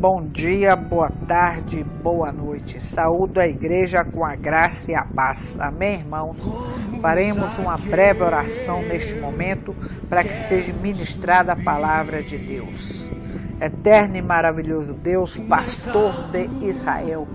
Bom dia, boa tarde, boa noite. Saúdo a igreja com a graça e a paz. Amém, irmãos? Faremos uma breve oração neste momento para que seja ministrada a palavra de Deus. Eterno e maravilhoso Deus, pastor de Israel,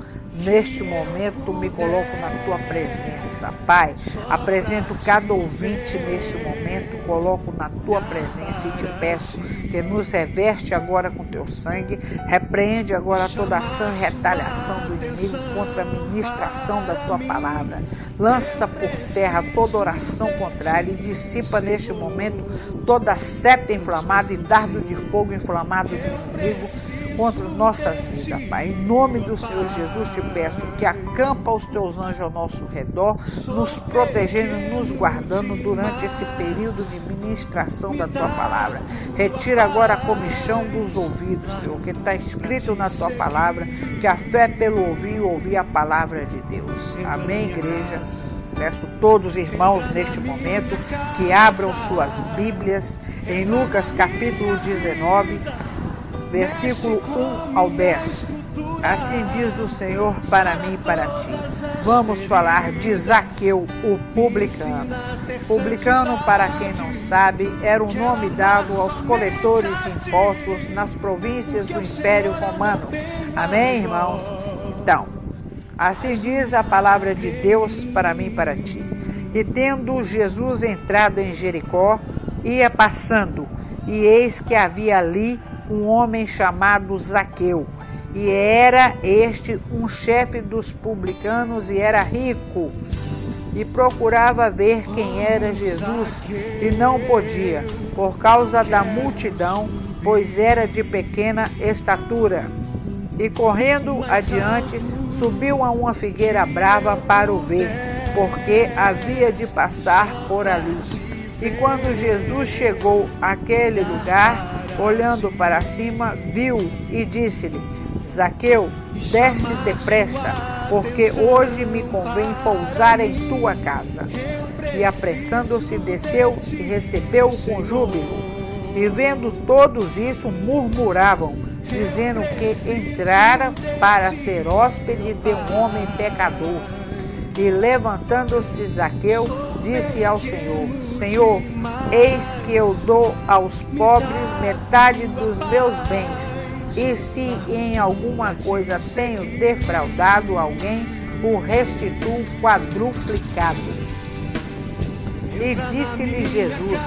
neste momento me coloco na tua presença, Pai. Apresento cada ouvinte neste momento, coloco na tua presença e te peço que nos reveste agora com teu sangue, repreende agora toda ação e retaliação do inimigo contra a ministração da tua palavra. Lança por terra toda oração contrária e dissipa neste momento toda seta inflamada e dardo de fogo inflamado do inimigo contra nossas vidas, Pai. Em nome do Senhor Jesus te peço que acampa os teus anjos ao nosso redor, nos protegendo, nos guardando durante esse período de ministração da tua palavra. Retira agora a comichão dos ouvidos, Senhor, que está escrito na tua palavra, que a fé é pelo ouvir e ouvir a palavra de Deus. Amém, igreja? Peço a todos os irmãos neste momento que abram suas Bíblias em Lucas capítulo 19, versículo 1 ao 10. Assim diz o Senhor para mim e para ti. Vamos falar de Zaqueu, o publicano. Publicano, para quem não sabe, era o nome dado aos coletores de impostos nas províncias do Império Romano. Amém, irmãos? Então, assim diz a palavra de Deus para mim e para ti. E tendo Jesus entrado em Jericó, ia passando, e eis que havia ali um homem chamado Zaqueu, e era este um chefe dos publicanos e era rico, e procurava ver quem era Jesus, e não podia, por causa da multidão, pois era de pequena estatura. E correndo adiante, subiu a uma figueira brava para o ver, porque havia de passar por ali. E quando Jesus chegou àquele lugar, olhando para cima, viu e disse-lhe: Zaqueu, desce depressa, porque hoje me convém pousar em tua casa. E apressando-se, desceu e recebeu-o com júbilo. E vendo todos isso, murmuravam, dizendo que entrara para ser hóspede de um homem pecador. E levantando-se Zaqueu, disse ao Senhor: Senhor, eis que eu dou aos pobres metade dos meus bens, e se em alguma coisa tenho defraudado alguém, o restituo quadruplicado. E disse-lhe Jesus: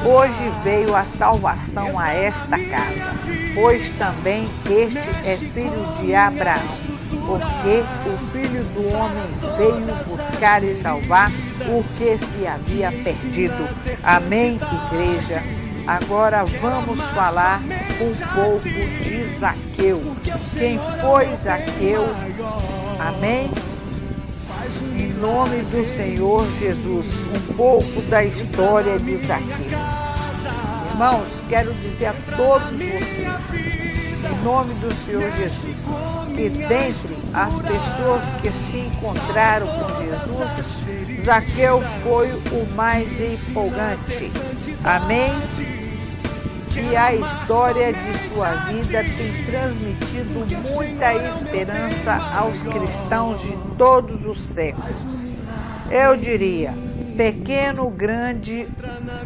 hoje veio a salvação a esta casa, pois também este é filho de Abraão, porque o Filho do Homem veio buscar e salvar o que se havia perdido. Amém, igreja? Agora vamos falar um pouco de Zaqueu. Quem foi Zaqueu? Amém? Em nome do Senhor Jesus, um pouco da história de Zaqueu. Irmãos, quero dizer a todos vocês, em nome do Senhor Jesus, que dentre as pessoas que se encontraram com Jesus, Zaqueu foi o mais empolgante. Amém? E a história de sua vida tem transmitido muita esperança aos cristãos de todos os séculos. Eu diria, pequeno, grande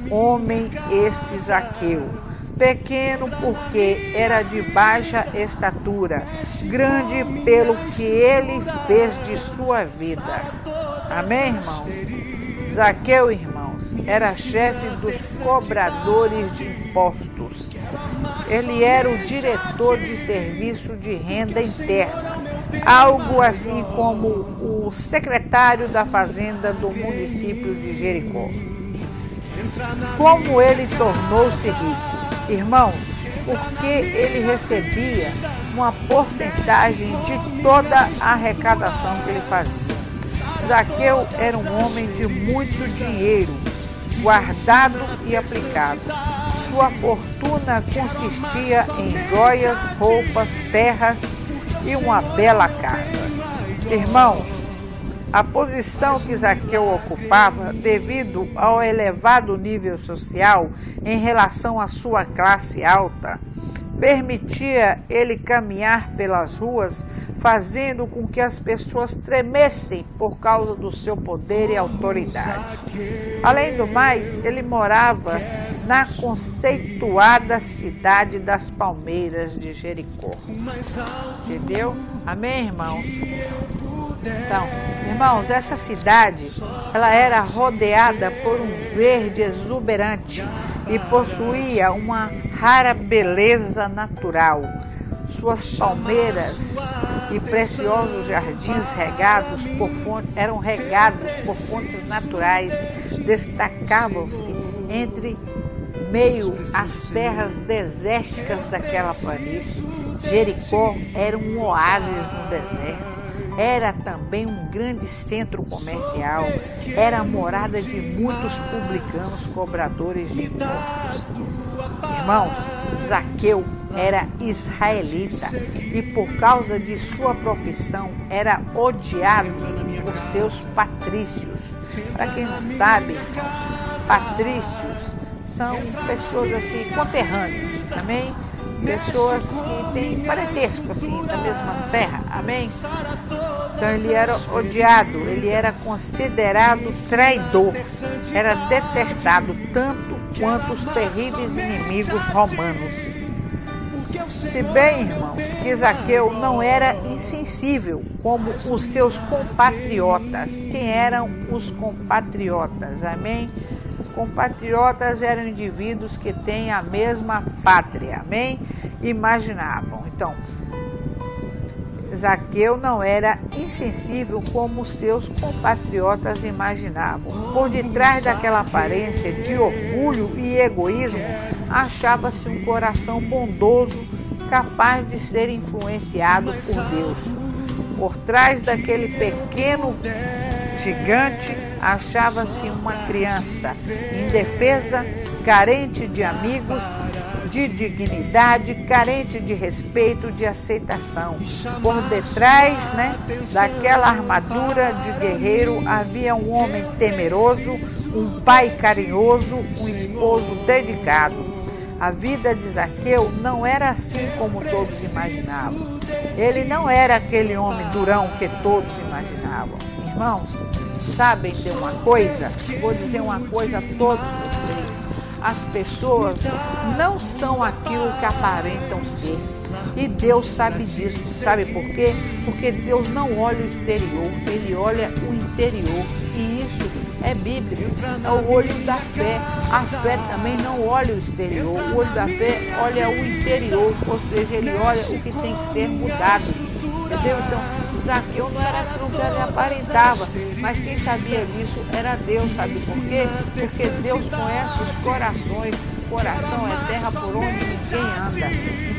homem esse Zaqueu. Pequeno porque era de baixa estatura, grande pelo que ele fez de sua vida. Amém, irmãos? Zaqueu, irmãos, era chefe dos cobradores de impostos. Ele era o diretor de serviço de renda interna, algo assim como o secretário da fazenda do município de Jericó. Como ele tornou-se rico? Irmãos, porque ele recebia uma porcentagem de toda a arrecadação que ele fazia. Zaqueu era um homem de muito dinheiro, guardado e aplicado. Sua fortuna consistia em joias, roupas, terras e uma bela casa. Irmãos, A posição que Zaqueu ocupava, devido ao elevado nível social em relação à sua classe alta, permitia ele caminhar pelas ruas, fazendo com que as pessoas tremessem por causa do seu poder e autoridade. Além do mais, ele morava na conceituada cidade das Palmeiras de Jericó. Entendeu? Amém, irmãos? Então, irmãos, essa cidade, ela era rodeada por um verde exuberante e possuía uma rara beleza natural. Suas palmeiras e preciosos jardins eram regados por fontes naturais, destacavam-se entre meio às terras desérticas daquela planície. Jericó era um oásis no deserto. Era também um grande centro comercial, era a morada de muitos publicanos cobradores de impostos. Irmãos, Zaqueu era israelita e por causa de sua profissão era odiado por seus patrícios. Para quem não sabe, irmãos, patrícios são pessoas assim, conterrâneas, amém? Pessoas que têm parentesco assim, da mesma terra, amém? Então ele era odiado, ele era considerado traidor, era detestado tanto quanto os terríveis inimigos romanos. Se bem, irmãos, que Zaqueu não era insensível como os seus compatriotas. Quem eram os compatriotas? Amém? Compatriotas eram indivíduos que têm a mesma pátria, amém? Imaginavam. Então, Zaqueu não era insensível como os seus compatriotas imaginavam. Por detrás daquela aparência de orgulho e egoísmo, achava-se um coração bondoso, capaz de ser influenciado por Deus. Por trás daquele pequeno gigante, achava-se uma criança indefesa, carente de amigos, de dignidade, carente de respeito, de aceitação. Por detrás, daquela armadura de guerreiro havia um homem temeroso, um pai carinhoso, um esposo dedicado. A vida de Zaqueu não era assim como todos imaginavam. Ele não era aquele homem durão que todos imaginavam. Irmãos, sabem de uma coisa? Vou dizer uma coisa a todos vocês. As pessoas não são aquilo que aparentam ser. E Deus sabe disso. Sabe por quê? Porque Deus não olha o exterior, Ele olha o interior. E isso é bíblico. É o olho da fé. A fé também não olha o exterior. O olho da fé olha o interior. Ou seja, ele olha o que tem que ser mudado. Entendeu? Então, Zaqueu não era aquilo que ele aparentava, mas quem sabia disso era Deus, sabe por quê? Porque Deus conhece os corações, o coração é terra por onde ninguém anda.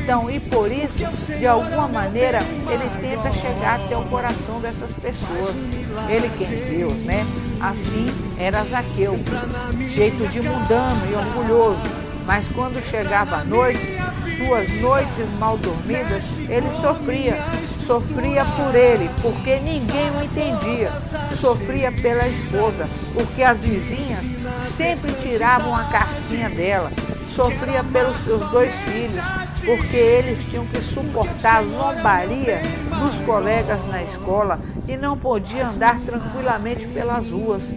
Então, e por isso, de alguma maneira, ele tenta chegar até o coração dessas pessoas. Ele que é Deus, né? Assim era Zaqueu, jeito de mundano e orgulhoso. Mas quando chegava a noite, suas noites mal dormidas, ele sofria por ele, porque ninguém o entendia, sofria pela esposa, porque as vizinhas sempre tiravam a casquinha dela, sofria pelos seus 2 filhos, porque eles tinham que suportar a zombaria dos colegas na escola e não podia andar tranquilamente pelas ruas.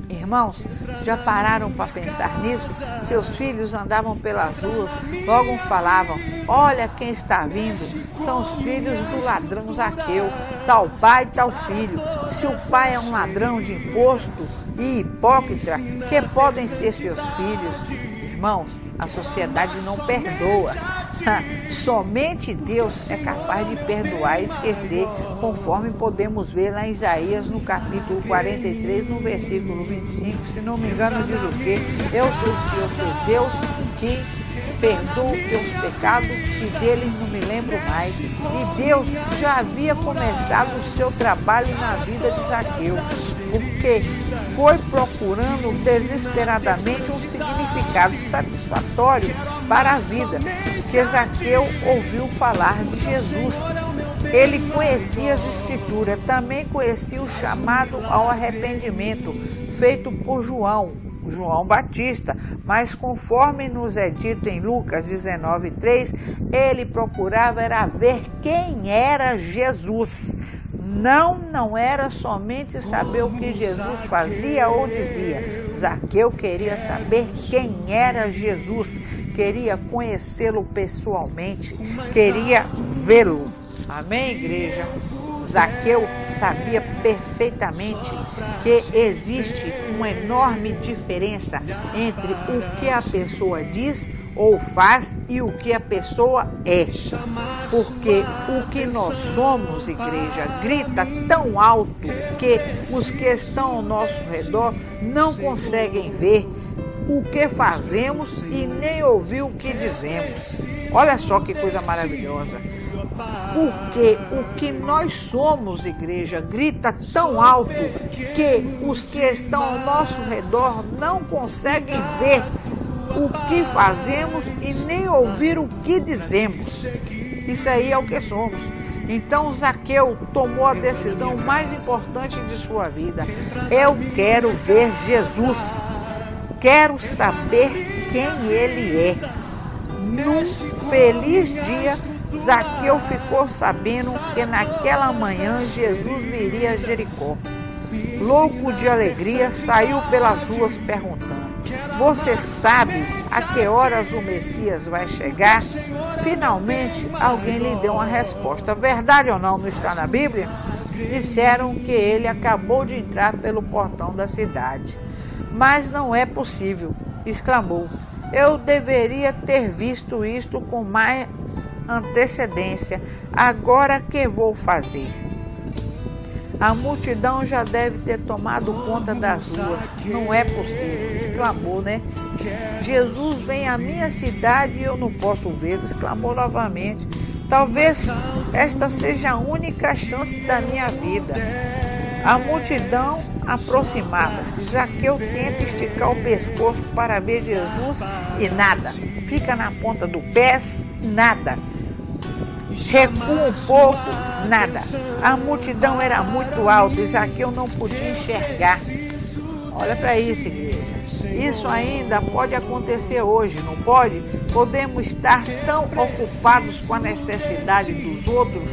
Irmãos, já pararam para pensar nisso? Seus filhos andavam pelas ruas, logo falavam: olha quem está vindo, são os filhos do ladrão Zaqueu, tal pai, tal filho. Se o pai é um ladrão de imposto e hipócrita, que podem ser seus filhos? Irmãos, a sociedade não perdoa. Somente Deus é capaz de perdoar e esquecer, conforme podemos ver lá em Isaías, no capítulo 43, no versículo 25, se não me engano, diz o quê? Eu sou o seu Deus que perdoa os teus pecados e deles não me lembro mais. E Deus já havia começado o seu trabalho na vida de Zaqueu, porque foi procurando desesperadamente um significado satisfatório para a vida, que Zaqueu ouviu falar de Jesus. Ele conhecia as Escrituras, também conhecia o chamado ao arrependimento feito por João Batista, mas conforme nos é dito em Lucas 19:3, ele procurava era ver quem era Jesus. Não era somente saber o que Jesus fazia ou dizia. Zaqueu queria saber quem era Jesus, queria conhecê-lo pessoalmente, queria vê-lo. Amém, igreja? Zaqueu sabia perfeitamente que existe uma enorme diferença entre o que a pessoa diz ou faz e o que a pessoa é. Porque o que nós somos, igreja, grita tão alto que os que estão ao nosso redor não conseguem ver o que fazemos e nem ouvir o que dizemos. Olha só que coisa maravilhosa. Porque o que nós somos, igreja, grita tão alto que os que estão ao nosso redor não conseguem ver o que fazemos e nem ouvir o que dizemos. Isso aí é o que somos. Então Zaqueu tomou a decisão mais importante de sua vida. Eu quero ver Jesus. Quero saber quem ele é. Num feliz dia, Zaqueu ficou sabendo que naquela manhã Jesus viria a Jericó. Louco de alegria, saiu pelas ruas perguntando: você sabe a que horas o Messias vai chegar? Finalmente, alguém lhe deu uma resposta. Verdade ou não está na Bíblia? Disseram que ele acabou de entrar pelo portão da cidade. Mas não é possível, exclamou. Eu deveria ter visto isto com mais antecedência. Agora que vou fazer? A multidão já deve ter tomado conta das ruas. Não é possível, exclamou, né? Jesus vem à minha cidade e eu não posso vê-lo, exclamou novamente. Talvez esta seja a única chance da minha vida. A multidão aproximava-se. Zaqueu tenta esticar o pescoço para ver Jesus e nada. Fica na ponta do pé, nada. Recua um pouco, nada. A multidão era muito alta e Zaqueu não podia enxergar. Olha para isso, igreja. Isso ainda pode acontecer hoje, não pode? Podemos estar tão ocupados com a necessidade dos outros,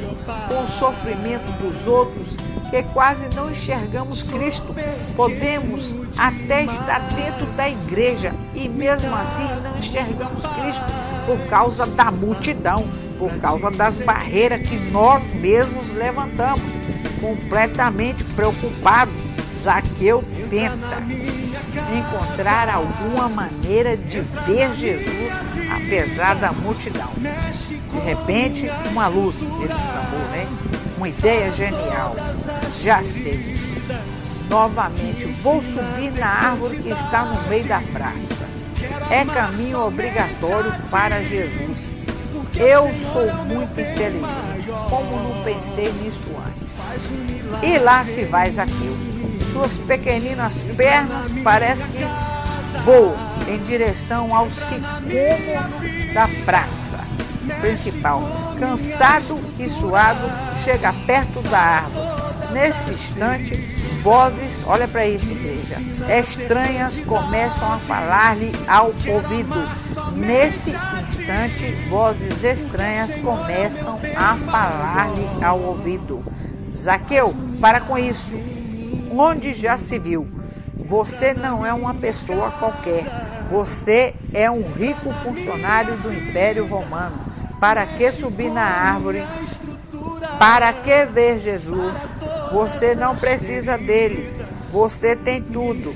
com o sofrimento dos outros, que quase não enxergamos Cristo. Podemos até estar dentro da igreja e mesmo assim não enxergamos Cristo por causa da multidão, por causa das barreiras que nós mesmos levantamos. Completamente preocupado, Zaqueu tenta encontrar alguma maneira de ver Jesus apesar da multidão. De repente, uma luz, ele exclamou, né? Uma ideia genial. Já sei. Novamente, vou subir na árvore que está no meio da praça. É caminho obrigatório para Jesus. Eu sou muito inteligente. Como não pensei nisso antes? E lá se vai Zaqueu. Suas pequeninas pernas parecem que voam em direção ao sicômoro da praça principal. Cansado e suado, chega perto da árvore. Nesse instante, vozes, olha para isso, igreja, estranhas começam a falar-lhe ao ouvido. Nesse instante, vozes estranhas começam a falar-lhe ao ouvido. Zaqueu, para com isso. Onde já se viu? Você não é uma pessoa qualquer. Você é um rico funcionário do Império Romano. Para que subir na árvore? Para que ver Jesus? Você não precisa dele. Você tem tudo.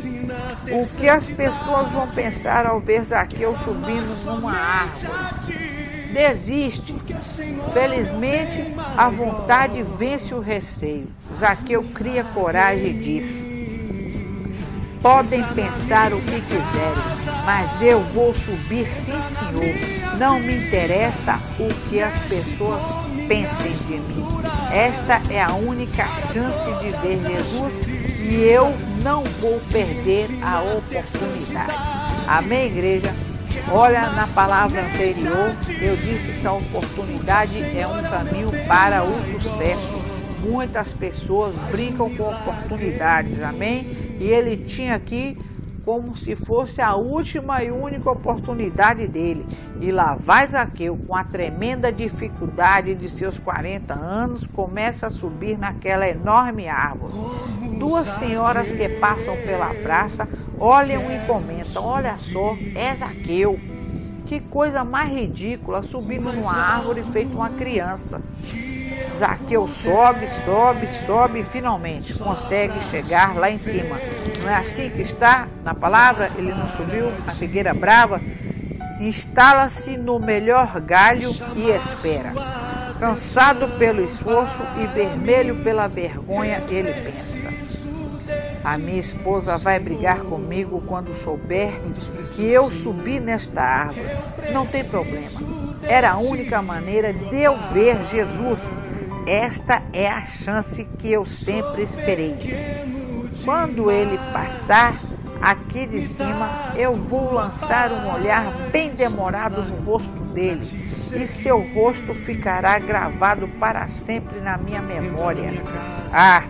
O que as pessoas vão pensar ao ver Zaqueu subindo numa árvore? Desiste. Felizmente, a vontade vence o receio. Zaqueu cria coragem e diz: podem pensar o que quiserem, mas eu vou subir, sim, senhor. Não me interessa o que as pessoas pensem de mim. Esta é a única chance de ver Jesus e eu não vou perder a oportunidade. Amém, igreja? Olha, na palavra anterior, eu disse que a oportunidade é um caminho para o sucesso. Muitas pessoas brincam com oportunidades, amém? E ele tinha aqui como se fosse a última e única oportunidade dele. E lá vai Zaqueu, com a tremenda dificuldade de seus 40 anos, começa a subir naquela enorme árvore. Duas senhoras que passam pela praça olham e comentam: olha só, é Zaqueu. Que coisa mais ridícula, subindo numa árvore feito uma criança. Zaqueu sobe e finalmente consegue chegar lá em cima. Não é assim que está na palavra? Ele não subiu a figueira brava? Instala-se no melhor galho e espera. Cansado pelo esforço e vermelho pela vergonha, ele pensa: a minha esposa vai brigar comigo quando souber que eu subi nesta árvore. Não tem problema. Era a única maneira de eu ver Jesus. Esta é a chance que eu sempre esperei. Quando ele passar aqui de cima, eu vou lançar um olhar bem demorado no rosto dele, e seu rosto ficará gravado para sempre na minha memória. Ah,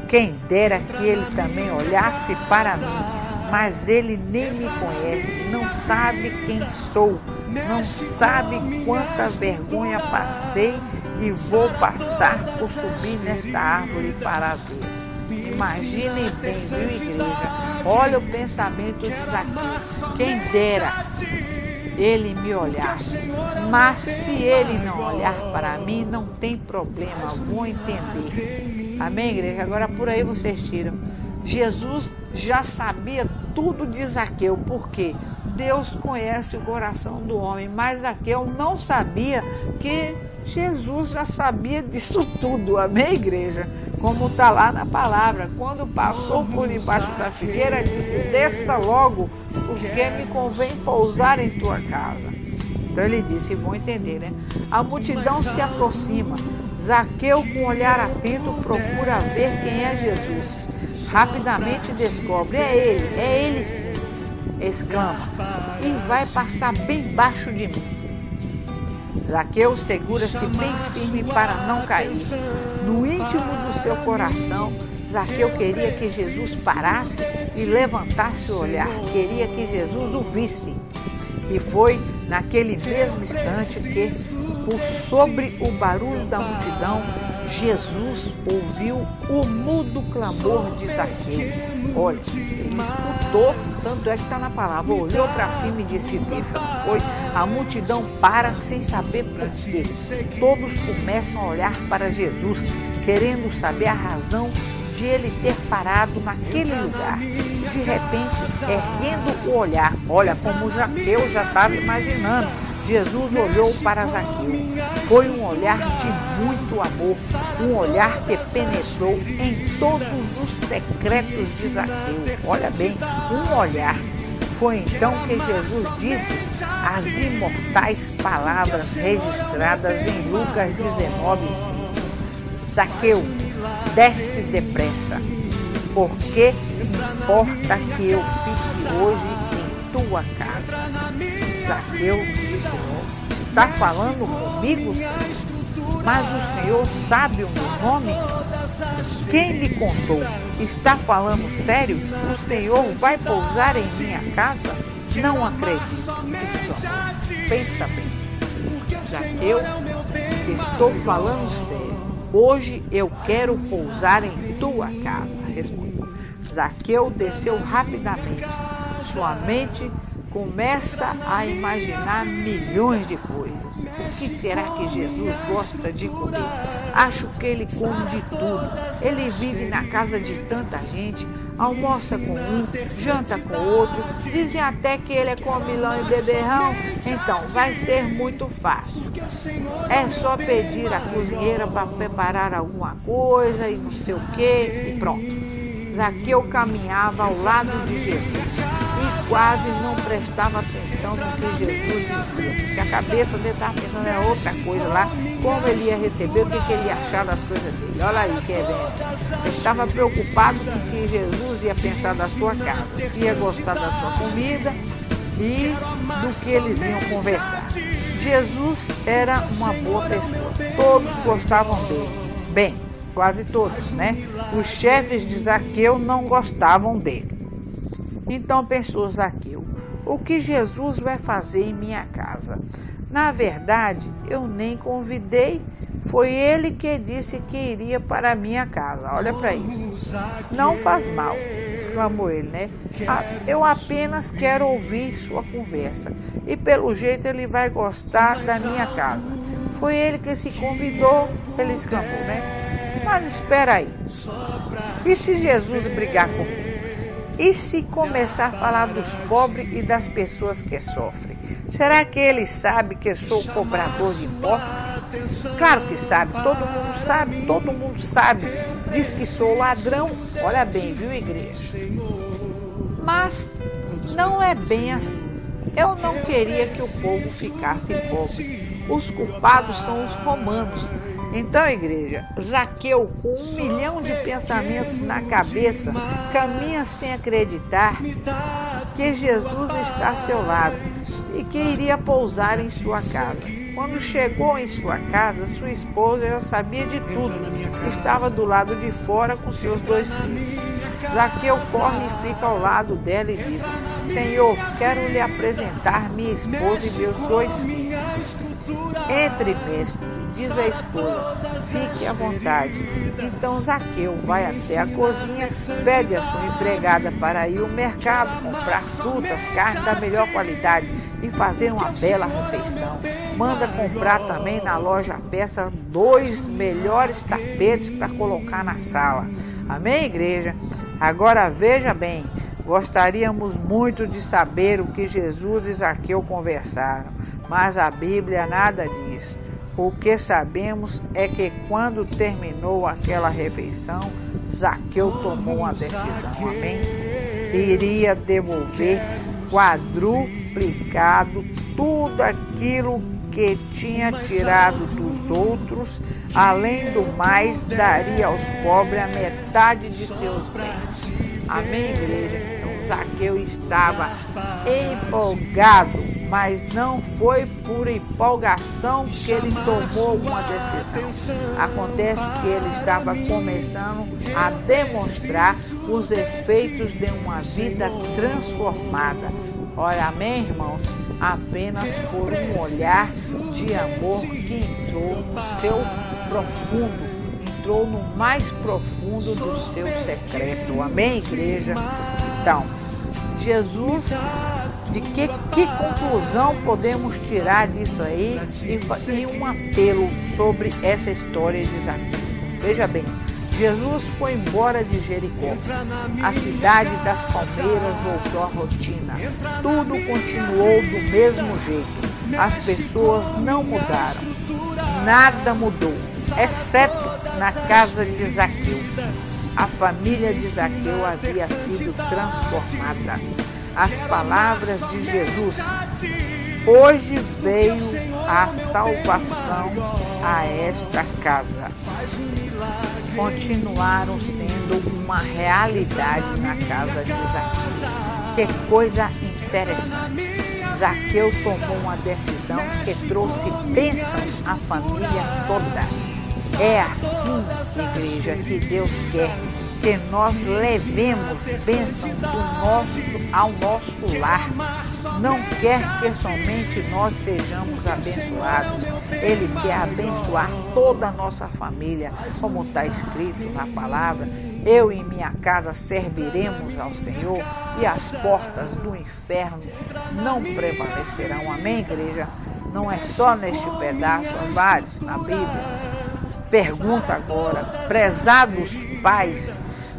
quem dera que ele também olhasse para mim, mas ele nem me conhece, não sabe quem sou, não sabe quanta vergonha passei e vou passar por subir nesta árvore para ver. Imaginem bem, viu, igreja? Olha o pensamento de Zaqueu. Quem dera ele me olhasse, mas se ele não olhar para mim, não tem problema, vou entender. Amém, igreja? Agora por aí vocês tiram. Jesus já sabia tudo de Zaqueu, porque Deus conhece o coração do homem, mas Zaqueu não sabia que Jesus já sabia disso tudo, amém, igreja? Como está lá na palavra, quando passou por debaixo da figueira, disse: desça logo, porque me convém pousar em tua casa. Então ele disse, e vão entender, né? A multidão se aproxima. Zaqueu, com um olhar atento, procura ver quem é Jesus. Rapidamente descobre: é ele sim, exclama, e vai passar bem baixo de mim. Zaqueu segura-se bem firme para não cair. No íntimo do seu coração, Zaqueu queria que Jesus parasse e levantasse o olhar. Queria que Jesus o visse. E foi naquele mesmo instante que, por sobre o barulho da multidão, Jesus ouviu o mudo clamor de Zaqueu. Olha, ele escutou, tanto é que está na palavra, olhou para cima e disse: desça, não foi? A multidão para sem saber por quê. Todos começam a olhar para Jesus, querendo saber a razão de ele ter parado naquele lugar. De repente, erguendo o olhar, olha como Zaqueu já estava imaginando, Jesus olhou para Zaqueu. Foi um olhar de muito amor, um olhar que penetrou em todos os secretos de Zaqueu. Olha bem, um olhar. Foi então que Jesus disse as imortais palavras registradas em Lucas 19:5. Zaqueu, desce depressa, porque importa que eu fique hoje em tua casa. Zaqueu disse: Senhor, está falando comigo, Senhor? Mas o Senhor sabe o meu nome? Quem lhe contou? Está falando sério? O Senhor vai pousar em minha casa? Não acredito. Pensa bem. Zaqueu, estou falando sério. Hoje eu quero pousar em tua casa, respondeu. Zaqueu desceu rapidamente. Sua mente começa a imaginar milhões de coisas. O que será que Jesus gosta de comer? Acho que ele come de tudo. Ele vive na casa de tanta gente, almoça com um, janta com outro, dizem até que ele é comilão e beberrão. Então, vai ser muito fácil. É só pedir à cozinheira para preparar alguma coisa e não sei o que, e pronto. Zaqueu caminhava ao lado de Jesus e quase não prestava atenção no que Jesus dizia, porque a cabeça dele estava pensando em outra coisa lá, como ele ia receber, o que ele ia achar das coisas dele. Olha aí que evento. Ele estava preocupado com o que Jesus ia pensar da sua casa, se ia gostar da sua comida, e do que eles iam conversar. Jesus era uma boa pessoa, todos gostavam dele. Bem, quase todos, né? Os chefes de Zaqueu não gostavam dele. Então pensou Zaqueu: o que Jesus vai fazer em minha casa? Na verdade, eu nem convidei. Foi ele que disse que iria para a minha casa. Olha para isso. Não faz mal, exclamou ele, né? Eu apenas quero ouvir sua conversa. E pelo jeito ele vai gostar da minha casa. Foi ele que se convidou, ele exclamou, né? Mas espera aí. E se Jesus brigar comigo? E se começar a falar dos pobres e das pessoas que sofrem? Será que ele sabe que sou cobrador de impostos? Claro que sabe, todo mundo sabe. Diz que sou ladrão. Olha bem, viu, igreja? Mas não é bem assim. Eu não queria que o povo ficasse pobre. Os culpados são os romanos. Então, igreja, Zaqueu, com 1 milhão de pensamentos na cabeça, caminha sem acreditar que Jesus está ao seu lado e que iria pousar em sua casa. Quando chegou em sua casa, sua esposa já sabia de tudo. Estava do lado de fora com seus 2 filhos. Zaqueu corre e fica ao lado dela e diz: Senhor, quero lhe apresentar minha esposa e meus 2 filhos. Entre, mestre, diz a esposa, fique à vontade. Então Zaqueu vai até a cozinha, pede a sua empregada para ir ao mercado, comprar frutas, carne da melhor qualidade e fazer uma bela refeição. Manda comprar também na loja peça 2 melhores tapetes para colocar na sala. Amém, igreja? Agora veja bem, gostaríamos muito de saber o que Jesus e Zaqueu conversaram, mas a Bíblia nada diz. O que sabemos é que quando terminou aquela refeição, Zaqueu tomou uma decisão, amém? Iria devolver quadruplicado tudo aquilo que tinha tirado dos outros, além do mais, daria aos pobres a metade de seus bens. Amém, igreja? Então Zaqueu estava empolgado, mas não foi por empolgação que ele tomou uma decisão. Acontece que ele estava começando a demonstrar os efeitos de uma vida transformada. Olha, amém, irmãos? Apenas por um olhar de amor que entrou no seu profundo, entrou no mais profundo do seu secreto. Amém, igreja? Então, Jesus, de que conclusão podemos tirar disso aí e um apelo sobre essa história de Zaqueu? Veja bem, Jesus foi embora de Jericó. A cidade das palmeiras voltou à rotina. Tudo continuou do mesmo jeito. As pessoas não mudaram. Nada mudou, exceto na casa de Zaqueu. A família de Zaqueu havia sido transformada. As palavras de Jesus: hoje veio a salvação a esta casa, continuaram sendo uma realidade na casa de Zaqueu. Que coisa interessante! Zaqueu tomou uma decisão que trouxe bênçãos à família toda. É assim, igreja, que Deus quer que nós levemos bênção ao nosso lar. Não quer que somente nós sejamos abençoados. Ele quer abençoar toda a nossa família, como está escrito na palavra: eu e minha casa serviremos ao Senhor e as portas do inferno não prevalecerão. Amém, igreja? Não é só neste pedaço, há vários na Bíblia. Pergunta agora: prezados pais,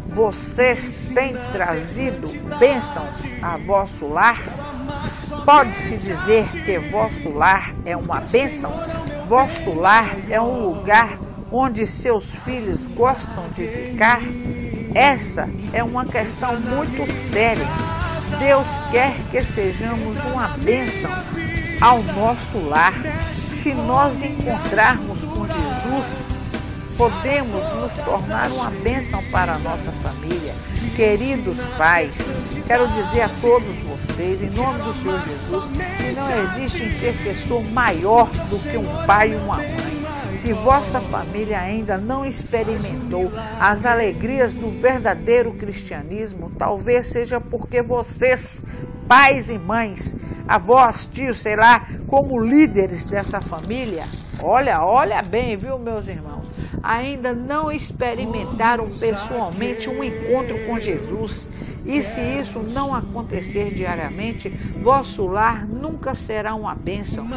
vocês têm trazido bênçãos a vosso lar? Pode-se dizer que vosso lar é uma bênção? Vosso lar é um lugar onde seus filhos gostam de ficar? Essa é uma questão muito séria. Deus quer que sejamos uma bênção ao nosso lar. Se nós encontrarmos com Jesus, podemos nos tornar uma bênção para a nossa família. Queridos pais, quero dizer a todos vocês, em nome do Senhor Jesus, que não existe intercessor maior do que um pai e uma mãe. Se vossa família ainda não experimentou as alegrias do verdadeiro cristianismo, talvez seja porque vocês, pais e mães, avós, tios, sei lá, como líderes dessa família, olha bem, viu, meus irmãos, ainda não experimentaram pessoalmente um encontro com Jesus. E se isso não acontecer diariamente, vosso lar nunca será uma bênção.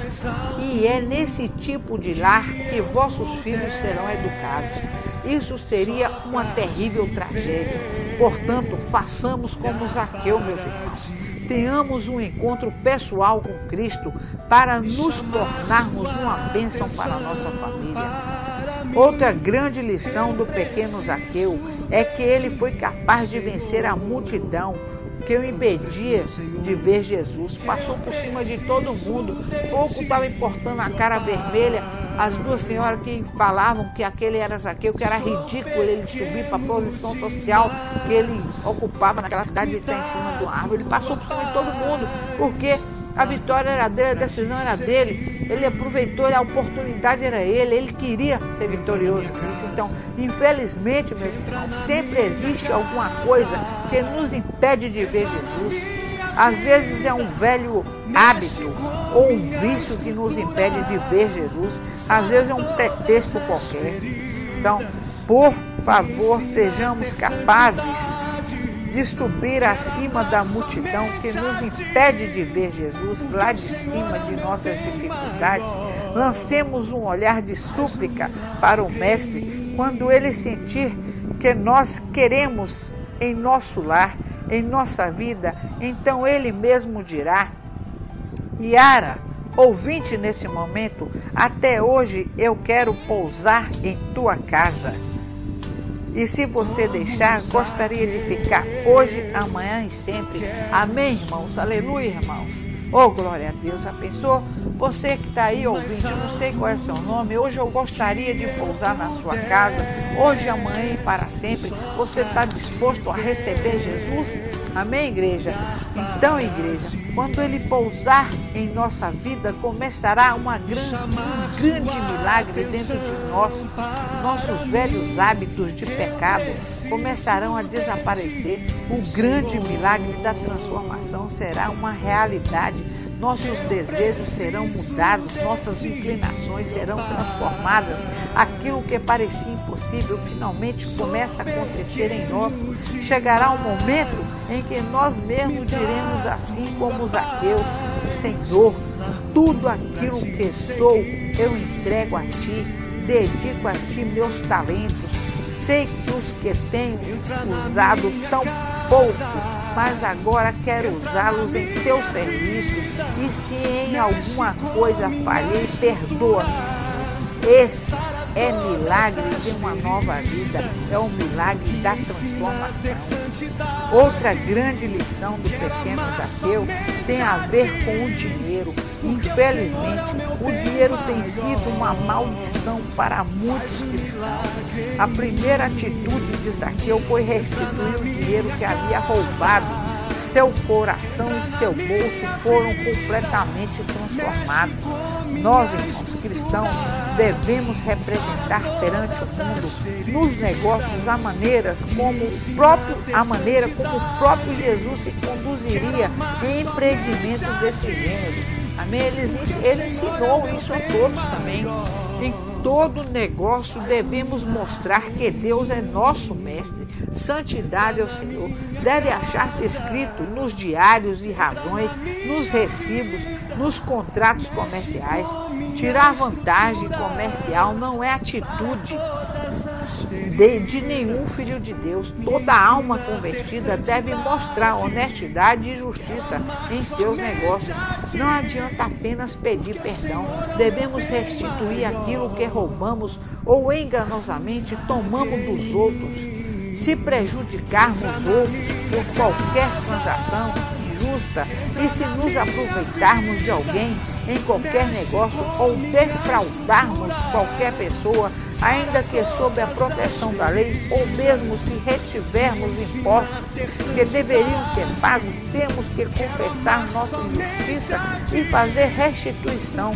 E é nesse tipo de lar que vossos filhos serão educados. Isso seria uma terrível tragédia. Portanto, façamos como Zaqueu, meus irmãos. Tenhamos um encontro pessoal com Cristo para nos tornarmos uma bênção para a nossa família. Outra grande lição do pequeno Zaqueu é que ele foi capaz de vencer a multidão que o impedia de ver Jesus. Passou por cima de todo mundo, pouco estava importando a cara vermelha. As duas senhoras que falavam que aquele era Zaqueu, que era ridículo ele subir para a posição social que ele ocupava naquela cidade de estar em cima de uma árvore. Ele passou por cima de todo mundo, porque a vitória era dele, a decisão era dele. Ele aproveitou, a oportunidade era ele queria ser vitorioso. Então, infelizmente, meus irmãos, sempre existe alguma coisa que nos impede de ver Jesus. Às vezes é um velho hábito ou um vício que nos impede de ver Jesus. Às vezes é um pretexto qualquer. Então, por favor, sejamos capazes de subir acima da multidão que nos impede de ver Jesus lá de cima de nossas dificuldades. Lancemos um olhar de súplica para o Mestre quando ele sentir que nós queremos em nosso lar, em nossa vida. Então ele mesmo dirá: Yara, ouvinte nesse momento, até hoje eu quero pousar em tua casa. E se você deixar, gostaria de ficar hoje, amanhã e sempre. Amém, irmãos? Aleluia, irmãos. Oh, glória a Deus. Já pensou? Você que está aí ouvindo, eu não sei qual é o seu nome, hoje eu gostaria de pousar na sua casa, hoje, amanhã e para sempre. Você está disposto a receber Jesus? Amém, igreja? Então, igreja, quando ele pousar em nossa vida, começará um grande milagre dentro de nós. Nossos velhos hábitos de pecado começarão a desaparecer. O grande milagre da transformação será uma realidade. Nossos desejos serão mudados, nossas inclinações serão transformadas. Aquilo que parecia impossível finalmente começa a acontecer em nós. Chegará um momento em que nós mesmos diremos assim como Zaqueu: Senhor, tudo aquilo que sou eu entrego a Ti, dedico a Ti meus talentos. Sei que os que tenho usado tão pouco, mas agora quero usá-los em Teu serviço. E se em alguma coisa falhei, perdoa-me. Esse é milagre de uma nova vida, é o milagre da transformação. Outra grande lição do pequeno Zaqueu tem a ver com o dinheiro. Infelizmente, o dinheiro tem sido uma maldição para muitos cristãos. A primeira atitude de Zaqueu foi restituir o dinheiro que havia roubado. Seu coração e seu bolso foram completamente transformados. Nós, irmãos cristãos, devemos representar perante o mundo, nos negócios, a maneira como o próprio Jesus se conduziria em empreendimentos desse gênero. Amém? Ele ensinou isso a todos também. Em todo negócio devemos mostrar que Deus é nosso mestre. Santidade ao Senhor deve achar-se escrito nos diários e razões, nos recibos, nos contratos comerciais. Tirar vantagem comercial não é atitude de nenhum filho de Deus. Toda alma convertida deve mostrar honestidade e justiça em seus negócios. Não adianta apenas pedir perdão. Devemos restituir aquilo que roubamos ou enganosamente tomamos dos outros. Se prejudicarmos outros por qualquer transação injusta e se nos aproveitarmos de alguém em qualquer negócio ou defraudarmos qualquer pessoa, ainda que sob a proteção da lei, ou mesmo se retivermos impostos que deveriam ser pagos, temos que confessar nossa injustiça e fazer restituição,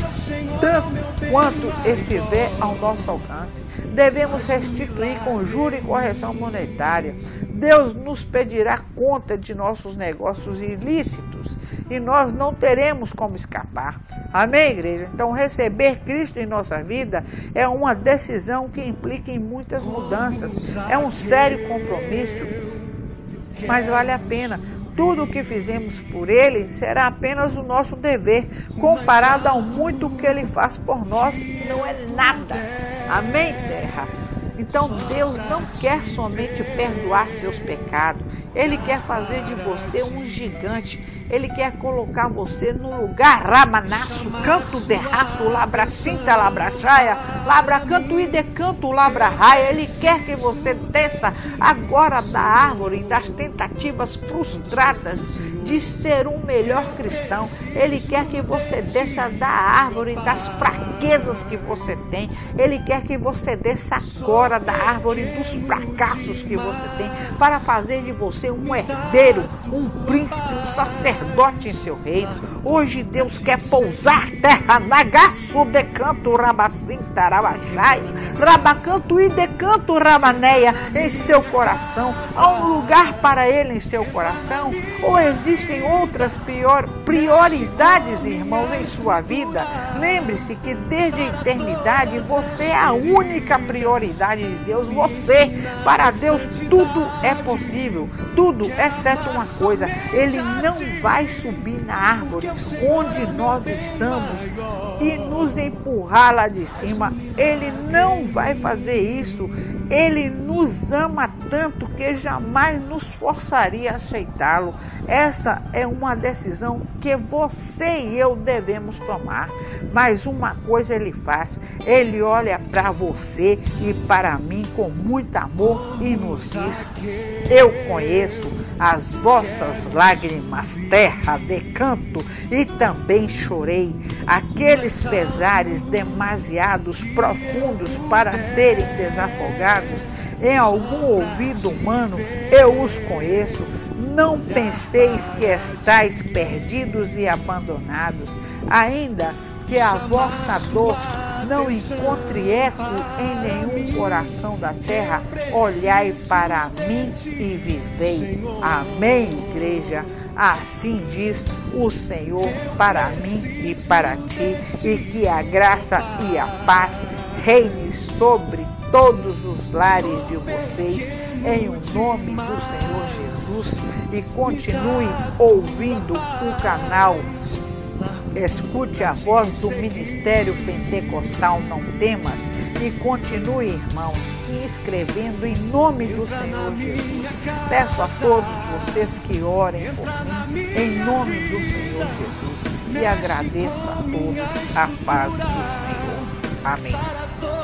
tanto quanto estiver ao nosso alcance. Devemos restituir com juro e correção monetária. Deus nos pedirá conta de nossos negócios ilícitos e nós não teremos como escapar. Amém, igreja? Então, receber Cristo em nossa vida é uma decisão que implica em muitas mudanças. É um sério compromisso, mas vale a pena. Tudo o que fizemos por Ele será apenas o nosso dever, comparado ao muito que Ele faz por nós, não é nada. Amém, terra? Então Deus não quer somente perdoar seus pecados, Ele quer fazer de você um gigante. Ele quer colocar você no lugar ramanaço, canto derraço, labracinta, labrachaia, labracanto e decanto, labraraia. Ele quer que você desça agora da árvore das tentativas frustradas de ser um melhor cristão. Ele quer que você desça da árvore das fraquezas que você tem. Ele quer que você desça agora da árvore dos fracassos que você tem, para fazer de você um herdeiro, um príncipe, um sacerdote em seu reino. Hoje Deus quer pousar terra nagaço decanto rabacinta rabachai, rabacanto e decanto rabaneia em seu coração. Há um lugar para Ele em seu coração? Ou existem outras prioridades, irmãos, em sua vida? Lembre-se que desde a eternidade você é a única prioridade de Deus. Você, para Deus, tudo é possível, tudo exceto uma coisa: Ele não vai subir na árvore onde nós estamos e nos empurrar lá de cima. Ele não vai fazer isso. Ele nos ama tanto que jamais nos forçaria a aceitá-lo. Essa é uma decisão que você e eu devemos tomar. Mas uma coisa Ele faz: Ele olha para você e para mim com muito amor e nos diz: eu conheço as vossas lágrimas, terra de canto, e também chorei. Aqueles pesares demasiados profundos para serem desafogados em algum ouvido humano, eu os conheço. Não penseis que estáis perdidos e abandonados, ainda que a vossa dor não encontre eco em nenhum coração da terra. Olhai para mim e vivei. Amém, igreja? Assim diz o Senhor para mim e para ti, e que a graça e a paz reine sobre todos os lares de vocês, em o nome do Senhor Jesus. E continue ouvindo o canal Escute a Voz do Ministério Pentecostal Não Temas, e continue, irmão, se inscrevendo em nome do Senhor Jesus. Peço a todos vocês que orem por mim em nome do Senhor Jesus, e agradeço a todos a paz do Senhor. Amém.